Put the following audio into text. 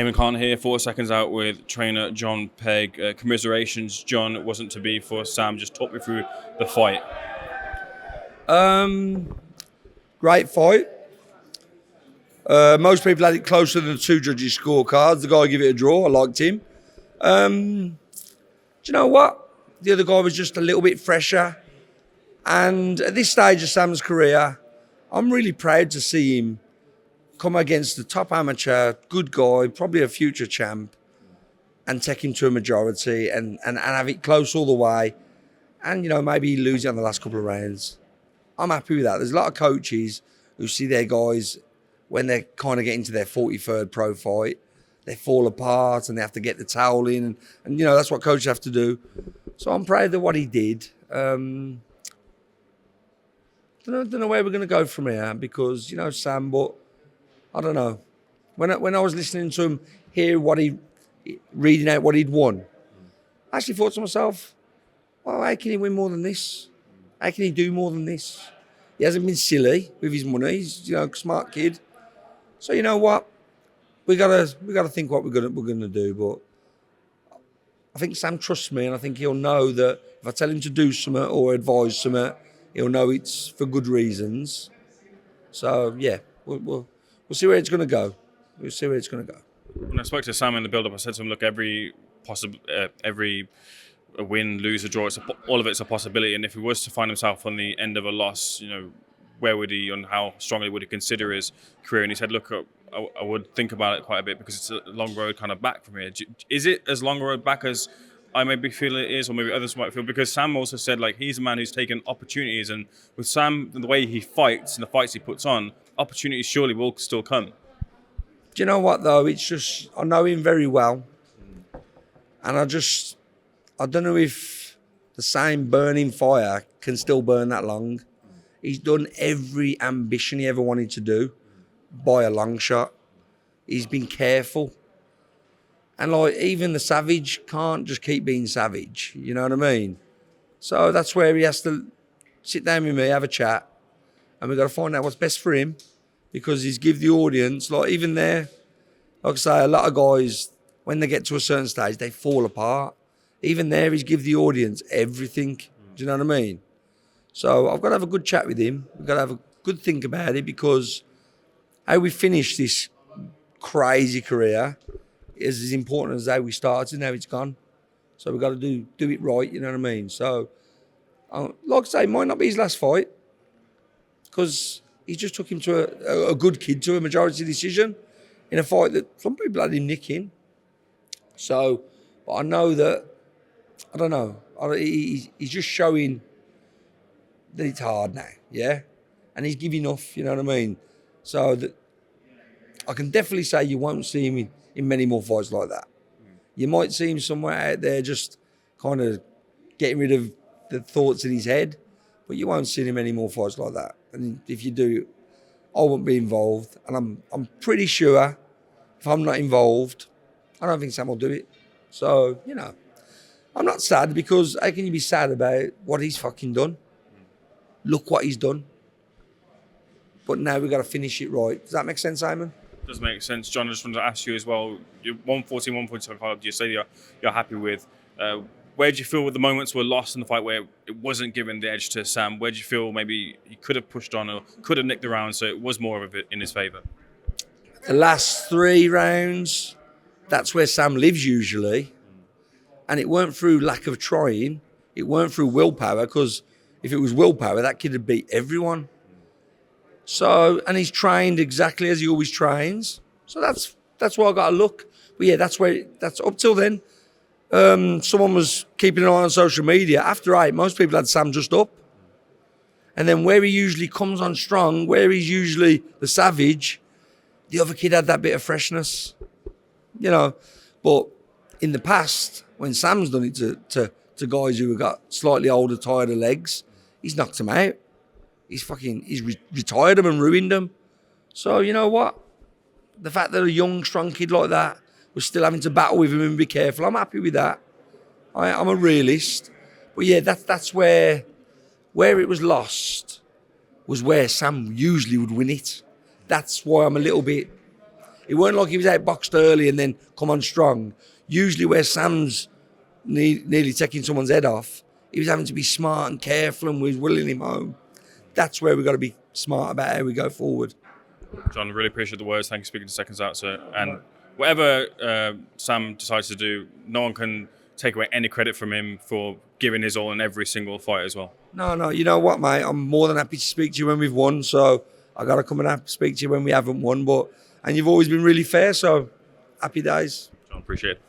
Eamon Khan here, 4 seconds out with trainer Jon Pegg. Commiserations, John. It wasn't to be for Sam. Just talk me through the fight. Great fight. Most people had it closer than the two judges' scorecards. The guy gave it a draw. I liked him. Do you know what? The other guy was just a little bit fresher. And at this stage of Sam's career, I'm really proud to see him come against the top amateur, good guy, probably a future champ, and take him to a majority and have it close all the way. And, maybe lose it on the last couple of rounds. I'm happy with that. There's a lot of coaches who see their guys when they're kind of getting to their 43rd pro fight, they fall apart and they have to get the towel in. And that's what coaches have to do. So I'm proud of what he did. Don't know where we're going to go from here because, Sam, but I don't know. When I was listening to him reading out what he'd won, I actually thought to myself, well, how can he win more than this? How can he do more than this? He hasn't been silly with his money. He's a smart kid. So you know what? We gotta think what we're gonna do. But I think Sam trusts me, and I think he'll know that if I tell him to do something or advise something, he'll know it's for good reasons. So yeah, we'll see where it's gonna go. We'll see where it's gonna go. When I spoke to Sam in the build-up, I said to him, look, every win, lose, or draw, all of it's a possibility. And if he was to find himself on the end of a loss, where would he and how strongly would he consider his career? And he said, look, I would think about it quite a bit because it's a long road kind of back from here. Is it as long a road back as I maybe feel it is, or maybe others might feel? Because Sam also said, he's a man who's taken opportunities, and with Sam, the way he fights and the fights he puts on, opportunities surely will still come. Do you know what, though? It's just, I know him very well. And I don't know if the same burning fire can still burn that long. He's done every ambition he ever wanted to do by a long shot. He's been careful. And even the savage can't just keep being savage. You know what I mean? So that's where he has to sit down with me, have a chat. And we've got to find out what's best for him. Because he's give the audience, even there, like I say, a lot of guys, when they get to a certain stage, they fall apart. Even there, he's give the audience everything. Do you know what I mean? So I've got to have a good chat with him. We've got to have a good think about it because how we finish this crazy career is as important as how we started and how it's gone. So we've got to do it right, you know what I mean? So, like I say, it might not be his last fight because he just took him to a good kid to a majority decision in a fight that some people had him nicking. So, but I know that, I don't know, he's just showing that it's hard now, yeah? And he's giving enough, you know what I mean? So that I can definitely say you won't see him in many more fights like that. You might see him somewhere out there just kind of getting rid of the thoughts in his head, but you won't see him in any more fights like that. And if you do, I won't be involved. And I'm pretty sure if I'm not involved, I don't think Sam will do it. So, I'm not sad because how can you be sad about what he's fucking done? Look what he's done. But now we've got to finish it right. Does that make sense, Simon? Does make sense. John, I just wanted to ask you as well, you're 114, 145, you say you're happy with. Where do you feel the moments were lost in the fight where it wasn't given the edge to Sam? Where do you feel maybe he could have pushed on or could have nicked the round so it was more of it in his favour? The last 3 rounds, that's where Sam lives usually. And it weren't through lack of trying. It weren't through willpower because if it was willpower, that kid would beat everyone. So, and he's trained exactly as he always trains. So that's why I got to look. But yeah, that's up till then. Someone was keeping an eye on social media. After 8, most people had Sam just up. And then where he usually comes on strong, where he's usually the savage, the other kid had that bit of freshness. But in the past, when Sam's done it to guys who have got slightly older, tireder legs, he's knocked them out. He's retired them and ruined them. So you know what? The fact that a young, strong kid like that was still having to battle with him and be careful, I'm happy with that. I'm a realist. But yeah, that's where it was lost was where Sam usually would win it. That's why I'm a little bit It weren't like he was outboxed early and then come on strong. Usually where Sam's nearly taking someone's head off, he was having to be smart and careful and was willing him home. That's where we've got to be smart about how we go forward. John, really appreciate the words. Thank you for speaking to Seconds Out, sir. And whatever Sam decides to do, no one can take away any credit from him for giving his all in every single fight as well. No, you know what, mate? I'm more than happy to speak to you when we've won, so I got to come and speak to you when we haven't won. And you've always been really fair, so happy days. John, appreciate it.